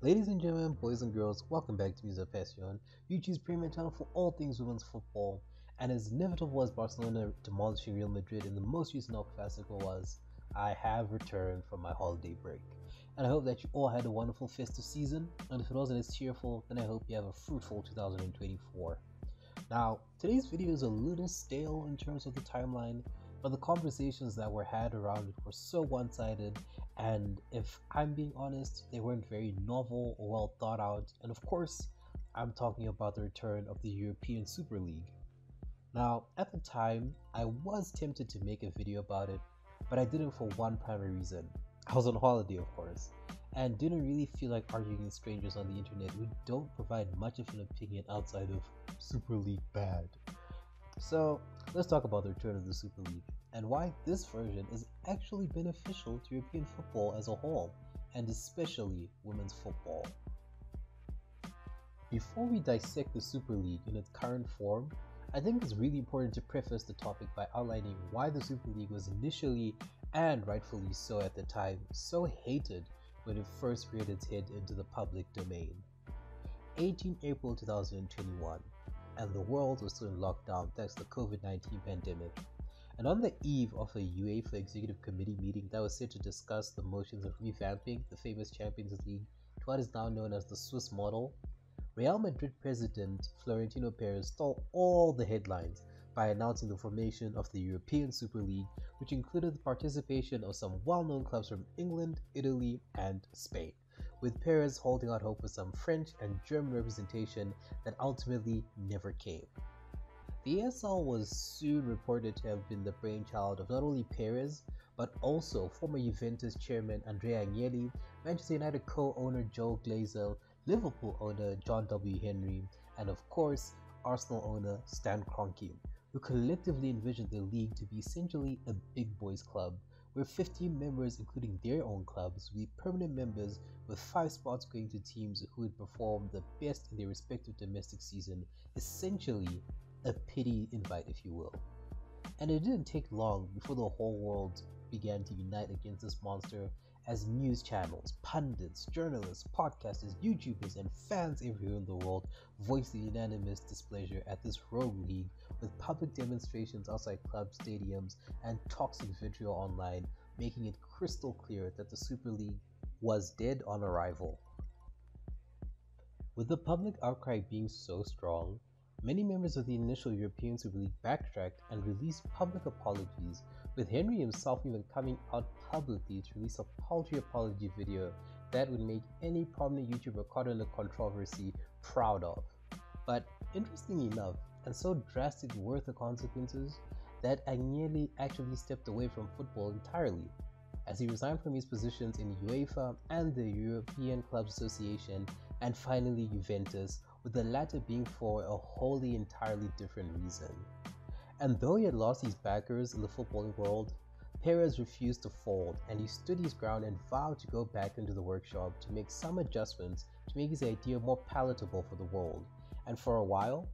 Ladies and gentlemen, boys and girls, welcome back to mismapasion, YouTube's premium channel for all things women's football. And as inevitable as Barcelona demolishing Real Madrid in the most recent El Clasico was, I have returned from my holiday break. And I hope that you all had a wonderful festive season, and if it wasn't as cheerful, then I hope you have a fruitful 2024. Now, today's video is a little stale in terms of the timeline, but the conversations that were had around it were so one-sided, and if I'm being honest, they weren't very novel or well thought out, and of course, I'm talking about the return of the European Super League. Now, at the time, I was tempted to make a video about it, but I didn't for one primary reason. I was on holiday, of course, and didn't really feel like arguing with strangers on the internet who don't provide much of an opinion outside of Super League bad. So, let's talk about the return of the Super League and why this version is actually beneficial to European football as a whole, and especially women's football. Before we dissect the Super League in its current form, I think it's really important to preface the topic by outlining why the Super League was initially, and rightfully so at the time, so hated when it first reared its head into the public domain. 18 April 2021, and the world was still in lockdown thanks to the COVID-19 pandemic. And on the eve of a UEFA Executive Committee meeting that was set to discuss the motions of revamping the famous Champions League to what is now known as the Swiss model, Real Madrid president Florentino Perez stole all the headlines by announcing the formation of the European Super League, which included the participation of some well-known clubs from England, Italy, and Spain, with Perez holding out hope for some French and German representation that ultimately never came. The ESL was soon reported to have been the brainchild of not only Perez, but also former Juventus chairman Andrea Agnelli, Manchester United co-owner Joe Glazer, Liverpool owner John W. Henry, and of course, Arsenal owner Stan Kroenke, who collectively envisioned the league to be essentially a big boys club, where 15 members, including their own clubs, would be permanent members, with 5 spots going to teams who would perform the best in their respective domestic season, essentially a pity invite, if you will. And it didn't take long before the whole world began to unite against this monster, as news channels, pundits, journalists, podcasters, YouTubers, and fans everywhere in the world voiced the unanimous displeasure at this rogue league, with public demonstrations outside club stadiums and toxic vitriol online, making it crystal clear that the Super League was dead on arrival. With the public outcry being so strong, many members of the initial European Super League backtracked and released public apologies, with Henry himself even coming out publicly to release a paltry apology video that would make any prominent YouTuber caught in the controversy proud of. But interestingly enough, and so drastic were the consequences, that Agnelli actually stepped away from football entirely, as he resigned from his positions in UEFA and the European Clubs Association, and finally Juventus, with the latter being for a wholly entirely different reason. And though he had lost his backers in the footballing world, Perez refused to fold, and he stood his ground and vowed to go back into the workshop to make some adjustments to make his idea more palatable for the world. And for a while,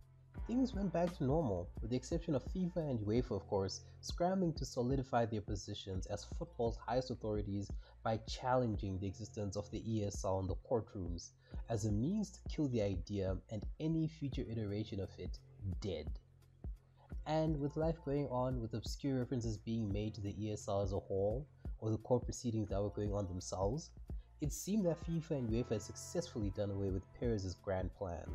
things went back to normal, with the exception of FIFA and UEFA, of course, scrambling to solidify their positions as football's highest authorities by challenging the existence of the ESL in the courtrooms, as a means to kill the idea and any future iteration of it dead. And with life going on, with obscure references being made to the ESL as a whole, or the court proceedings that were going on themselves, it seemed that FIFA and UEFA had successfully done away with Perez's grand plan.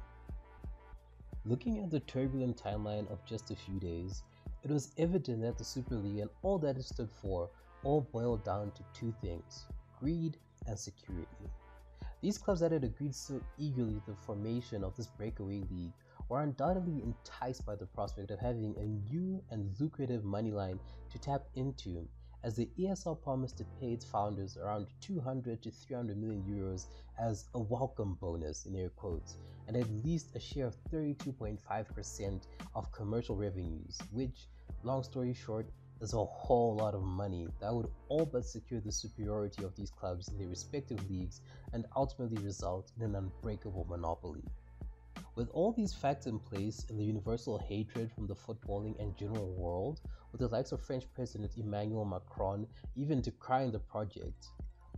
Looking at the turbulent timeline of just a few days, it was evident that the Super League and all that it stood for all boiled down to two things: greed and security. These clubs that had agreed so eagerly to the formation of this breakaway league were undoubtedly enticed by the prospect of having a new and lucrative money line to tap into, as the ESL promised to pay its founders around 200 to 300 million euros as a welcome bonus, in air quotes, and at least a share of 32.5% of commercial revenues, which, long story short, is a whole lot of money that would all but secure the superiority of these clubs in their respective leagues and ultimately result in an unbreakable monopoly. With all these facts in place and the universal hatred from the footballing and general world, with the likes of French President Emmanuel Macron even decrying the project,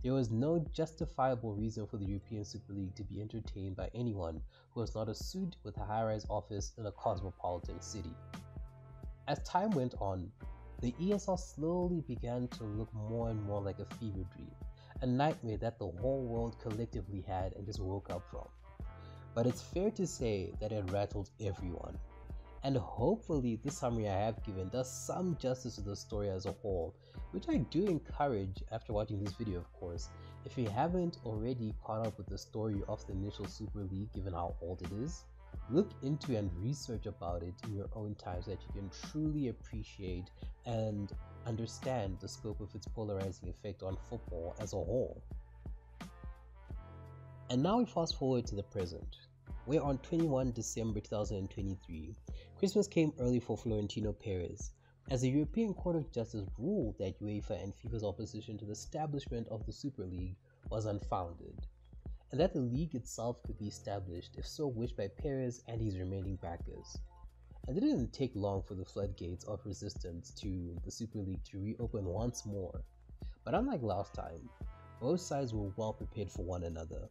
There was no justifiable reason for the European Super League to be entertained by anyone who was not a suit with a high-rise office in a cosmopolitan city. As time went on, the ESL slowly began to look more and more like a fever dream, a nightmare that the whole world collectively had and just woke up from. But it's fair to say that it rattled everyone. And hopefully this summary I have given does some justice to the story as a whole, which I do encourage after watching this video, of course. If you haven't already caught up with the story of the initial Super League given how old it is, look into and research about it in your own time so that you can truly appreciate and understand the scope of its polarizing effect on football as a whole. And now we fast forward to the present. We're on 21 December 2023. Christmas came early for Florentino Perez, as the European Court of Justice ruled that UEFA and FIFA's opposition to the establishment of the Super League was unfounded, and that the league itself could be established if so wished by Perez and his remaining backers. And it didn't take long for the floodgates of resistance to the Super League to reopen once more. But unlike last time, both sides were well prepared for one another.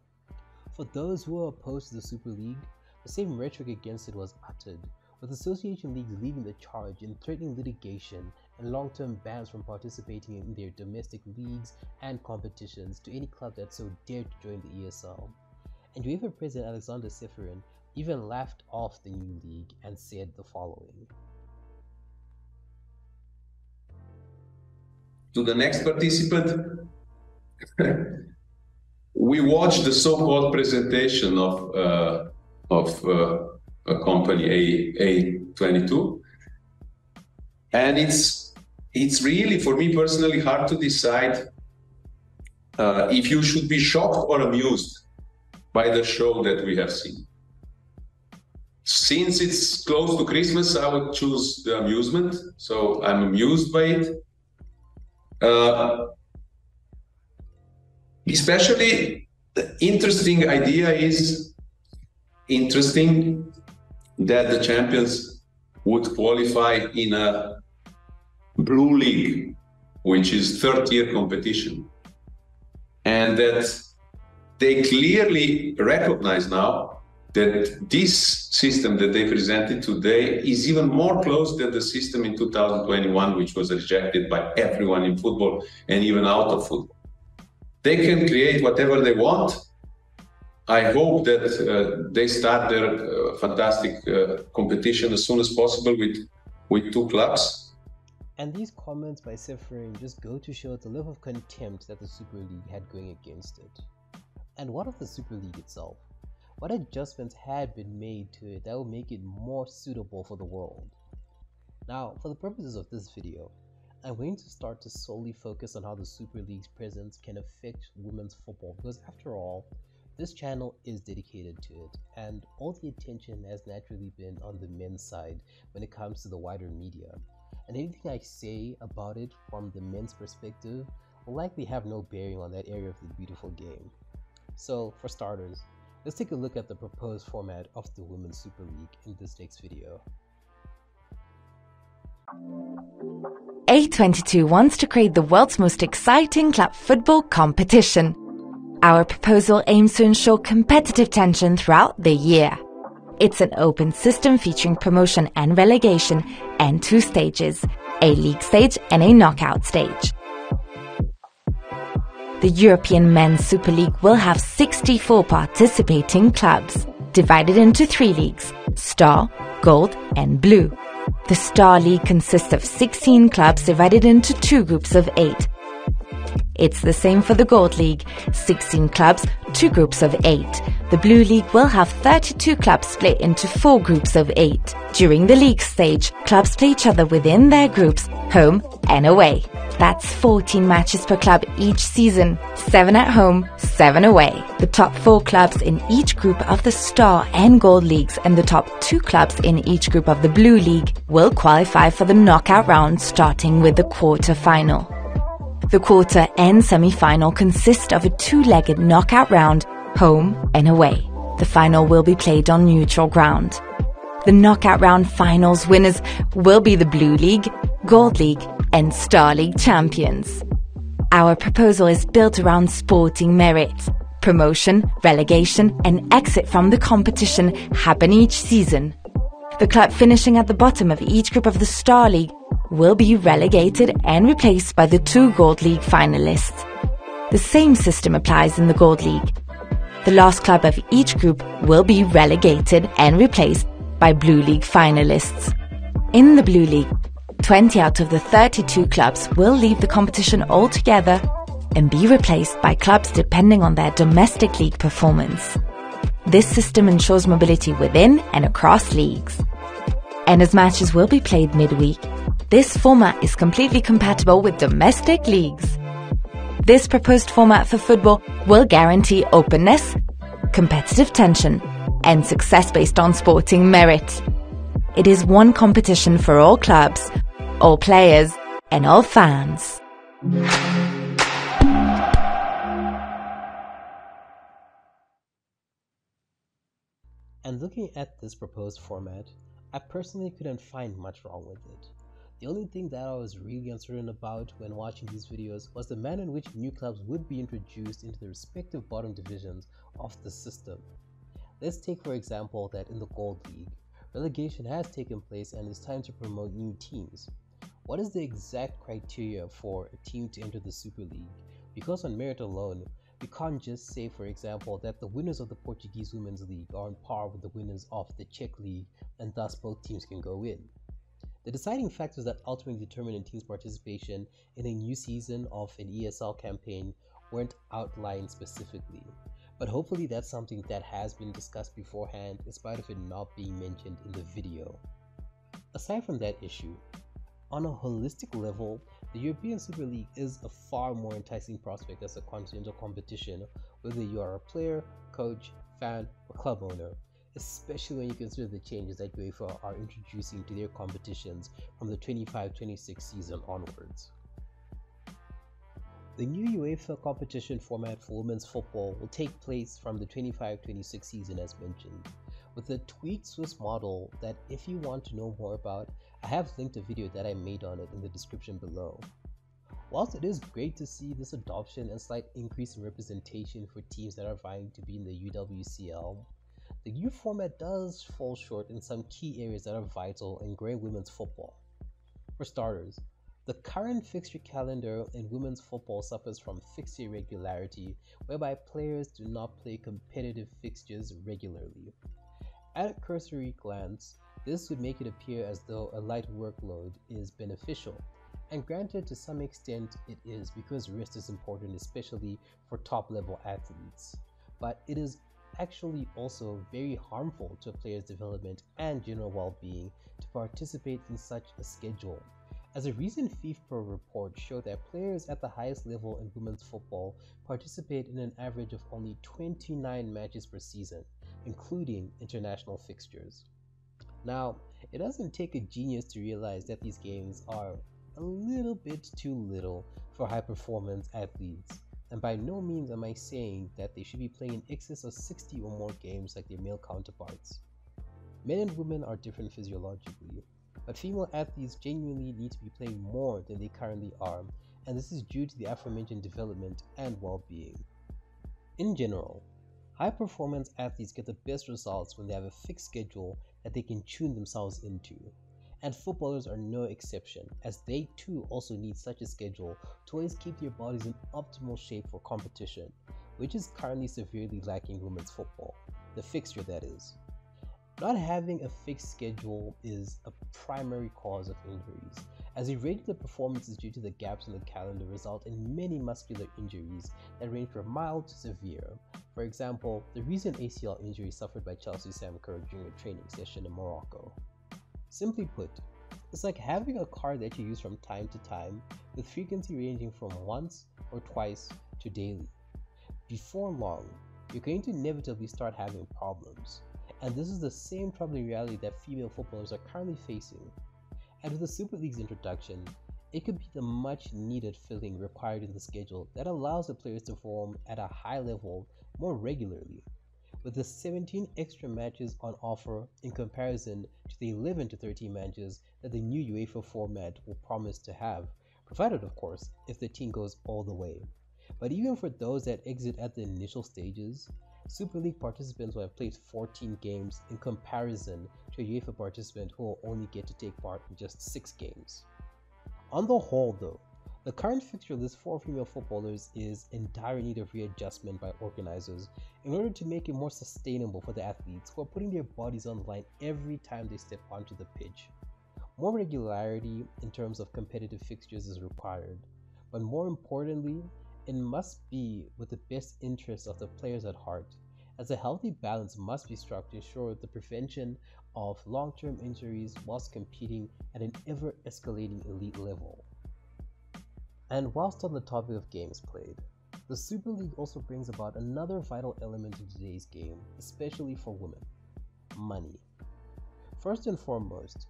For those who were opposed to the Super League, the same rhetoric against it was uttered, with association leagues leading the charge in threatening litigation and long-term bans from participating in their domestic leagues and competitions to any club that so dared to join the ESL. And UEFA President Alexander Ceferin even laughed off the new league and said the following. To the next participant, we watched the so-called presentation of a company, A22, and it's really, for me personally, hard to decide if you should be shocked or amused by the show that we have seen. Since it's close to Christmas, I would choose the amusement, so I'm amused by it. Especially, the interesting idea is interesting that the champions would qualify in a blue league, which is third-tier competition, and that they clearly recognize now that this system that they presented today is even more close than the system in 2021, which was rejected by everyone in football and even out of football. They can create whatever they want. I hope that they start their fantastic competition as soon as possible with two clubs. And these comments by Ceferin just go to show the level of contempt that the Super League had going against it. And what of the Super League itself? What adjustments had been made to it that will make it more suitable for the world? Now, for the purposes of this video, I'm going to start to solely focus on how the Super League's presence can affect women's football, because after all, this channel is dedicated to it, and all the attention has naturally been on the men's side when it comes to the wider media. And anything I say about it from the men's perspective will likely have no bearing on that area of the beautiful game. So, for starters, let's take a look at the proposed format of the Women's Super League in this next video. A22 wants to create the world's most exciting club football competition. Our proposal aims to ensure competitive tension throughout the year. It's an open system featuring promotion and relegation and 2 stages, a league stage and a knockout stage. The European Men's Super League will have 64 participating clubs, divided into 3 leagues, Star, Gold and Blue. The Star League consists of 16 clubs divided into 2 groups of 8. It's the same for the Gold League, 16 clubs, 2 groups of 8. The Blue League will have 32 clubs split into 4 groups of 8. During the league stage, clubs play each other within their groups, home and away. That's 14 matches per club each season, 7 at home, 7 away. The top 4 clubs in each group of the Star and Gold Leagues and the top 2 clubs in each group of the Blue League will qualify for the knockout round, starting with the quarter-final. The quarter and semi-final consist of a 2-legged knockout round, home and away. The final will be played on neutral ground. The knockout round finals winners will be the Blue League, Gold League and Star League champions. Our proposal is built around sporting merit. Promotion, relegation, and exit from the competition happen each season. The club finishing at the bottom of each group of the Star League will be relegated and replaced by the 2 Gold League finalists. The same system applies in the Gold League. The last club of each group will be relegated and replaced by Blue League finalists. In the Blue League, 20 out of the 32 clubs will leave the competition altogether and be replaced by clubs depending on their domestic league performance. This system ensures mobility within and across leagues. And as matches will be played midweek, this format is completely compatible with domestic leagues. This proposed format for football will guarantee openness, competitive tension, and success based on sporting merit. It is one competition for all clubs, all players, and all fans. And looking at this proposed format, I personally couldn't find much wrong with it. The only thing that I was really uncertain about when watching these videos was the manner in which new clubs would be introduced into the respective bottom divisions of the system. Let's take for example that in the Gold League, relegation has taken place and it's time to promote new teams. What is the exact criteria for a team to enter the Super League? Because on merit alone, we can't just say for example that the winners of the Portuguese Women's League are on par with the winners of the Czech League and thus both teams can go in. The deciding factors that ultimately determine a team's participation in a new season of an ESL campaign weren't outlined specifically, but hopefully that's something that has been discussed beforehand in spite of it not being mentioned in the video. Aside from that issue, on a holistic level, the European Super League is a far more enticing prospect as a continental competition, whether you are a player, coach, fan, or club owner, especially when you consider the changes that UEFA are introducing to their competitions from the 25-26 season onwards. The new UEFA competition format for women's football will take place from the 25-26 season as mentioned, with a tweaked Swiss model that if you want to know more about, I have linked a video that I made on it in the description below. Whilst it is great to see this adoption and slight increase in representation for teams that are vying to be in the UWCL, the new format does fall short in some key areas that are vital in growing women's football. For starters, the current fixture calendar in women's football suffers from fixture irregularity, whereby players do not play competitive fixtures regularly. At a cursory glance, this would make it appear as though a light workload is beneficial, and granted to some extent it is because rest is important, especially for top-level athletes, but it is actually also very harmful to a player's development and general well-being to participate in such a schedule, as a recent FIFA report showed that players at the highest level in women's football participate in an average of only 29 matches per season, including international fixtures. Now, it doesn't take a genius to realize that these games are a little bit too little for high-performance athletes, and by no means am I saying that they should be playing in excess of 60 or more games like their male counterparts. Men and women are different physiologically, but female athletes genuinely need to be playing more than they currently are, and this is due to the aforementioned development and well-being. In general, high-performance athletes get the best results when they have a fixed schedule that they can tune themselves into, and footballers are no exception, as they too also need such a schedule to always keep their bodies in optimal shape for competition, which is currently severely lacking in women's football, the fixture that is. Not having a fixed schedule is a primary cause of injuries, as irregular performances due to the gaps in the calendar result in many muscular injuries that range from mild to severe. For example, the recent ACL injury suffered by Chelsea Sam Kerr during a training session in Morocco. Simply put, it's like having a car that you use from time to time, with frequency ranging from once or twice to daily. Before long, you're going to inevitably start having problems. And this is the same troubling reality that female footballers are currently facing. And with the Super League's introduction, it could be the much needed filling required in the schedule that allows the players to perform at a high level more regularly. With the 17 extra matches on offer in comparison to the 11 to 13 matches that the new UEFA format will promise to have, provided of course if the team goes all the way. But even for those that exit at the initial stages, Super League participants will have played 14 games in comparison to a UEFA participant who will only get to take part in just 6 games. On the whole though, the current fixture list for female footballers is in dire need of readjustment by organizers in order to make it more sustainable for the athletes who are putting their bodies on the line every time they step onto the pitch. More regularity in terms of competitive fixtures is required, but more importantly, it must be with the best interests of the players at heart, as a healthy balance must be struck to ensure the prevention of long-term injuries whilst competing at an ever-escalating elite level. And whilst on the topic of games played, the Super League also brings about another vital element to today's game, especially for women: money. First and foremost,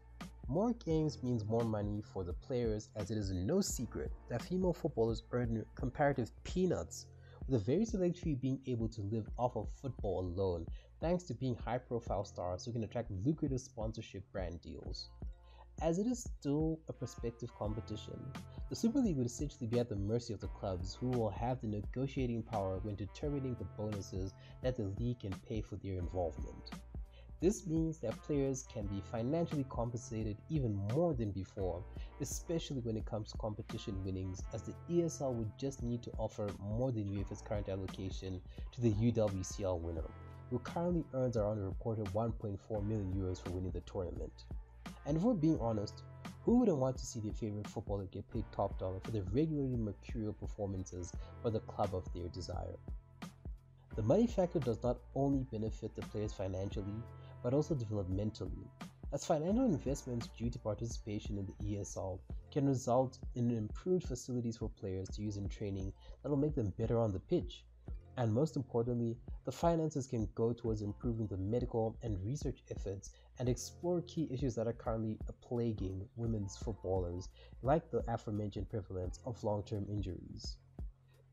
more games means more money for the players, as it is no secret that female footballers earn comparative peanuts, with a very select few being able to live off of football alone thanks to being high-profile stars who can attract lucrative sponsorship brand deals. As it is still a prospective competition, the Super League would essentially be at the mercy of the clubs, who will have the negotiating power when determining the bonuses that the league can pay for their involvement. This means that players can be financially compensated even more than before, especially when it comes to competition winnings, as the ESL would just need to offer more than UEFA's current allocation to the UWCL winner, who currently earns around a reported 1.4 million euros for winning the tournament. And if we're being honest, who wouldn't want to see their favorite footballer get paid top dollar for the regularly mercurial performances for the club of their desire? The money factor does not only benefit the players financially, but also developmentally, as financial investments due to participation in the ESL can result in improved facilities for players to use in training that will make them better on the pitch. And most importantly, the finances can go towards improving the medical and research efforts and explore key issues that are currently plaguing women's footballers, like the aforementioned prevalence of long-term injuries.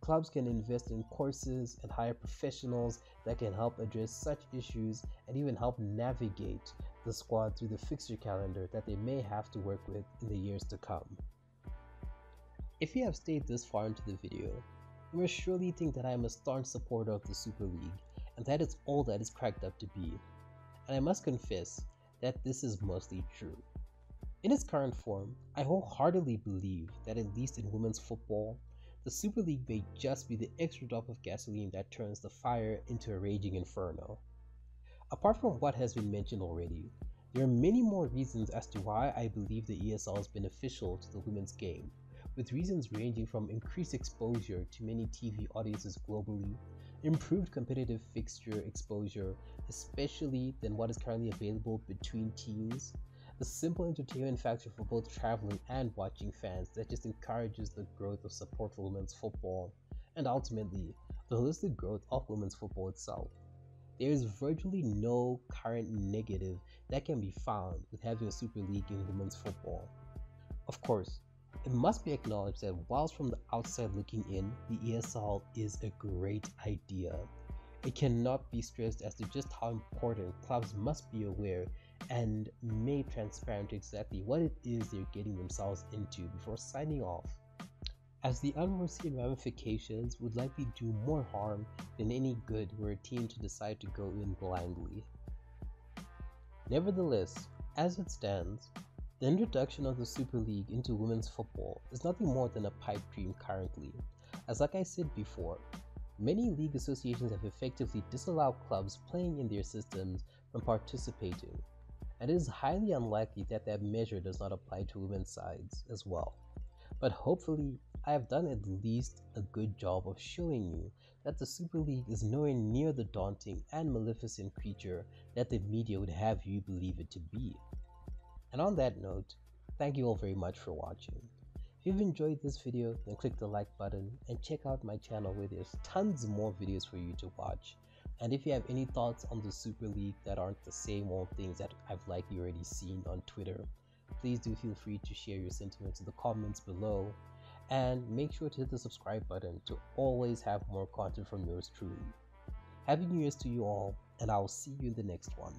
Clubs can invest in courses and hire professionals that can help address such issues and even help navigate the squad through the fixture calendar that they may have to work with in the years to come. If you have stayed this far into the video, you must surely think that I am a staunch supporter of the Super League, and that is all that is cracked up to be. And I must confess that this is mostly true. In its current form, I wholeheartedly believe that at least in women's football, the Super League may just be the extra drop of gasoline that turns the fire into a raging inferno. Apart from what has been mentioned already, there are many more reasons as to why I believe the ESL is beneficial to the women's game, with reasons ranging from increased exposure to many TV audiences globally, improved competitive fixture exposure, especially than what is currently available between teams, the simple entertainment factor for both traveling and watching fans that just encourages the growth of support for women's football, and ultimately, the holistic growth of women's football itself. There is virtually no current negative that can be found with having a Super League in women's football. Of course, it must be acknowledged that whilst from the outside looking in, the ESL is a great idea. It cannot be stressed as to just how important clubs must be aware and made transparent exactly what it is they're getting themselves into before signing off, as the unforeseen ramifications would likely do more harm than any good were a team to decide to go in blindly. Nevertheless, as it stands, the introduction of the Super League into women's football is nothing more than a pipe dream currently, as like I said before, many league associations have effectively disallowed clubs playing in their systems from participating, and it is highly unlikely that that measure does not apply to women's sides as well. But hopefully, I have done at least a good job of showing you that the Super League is nowhere near the daunting and maleficent creature that the media would have you believe it to be. And on that note, thank you all very much for watching. If you've enjoyed this video, then click the like button and check out my channel where there's tons more videos for you to watch. And if you have any thoughts on the Super League that aren't the same old things that I've likely already seen on Twitter, please do feel free to share your sentiments in the comments below. And make sure to hit the subscribe button to always have more content from yours truly. Happy New Year's to you all, and I will see you in the next one.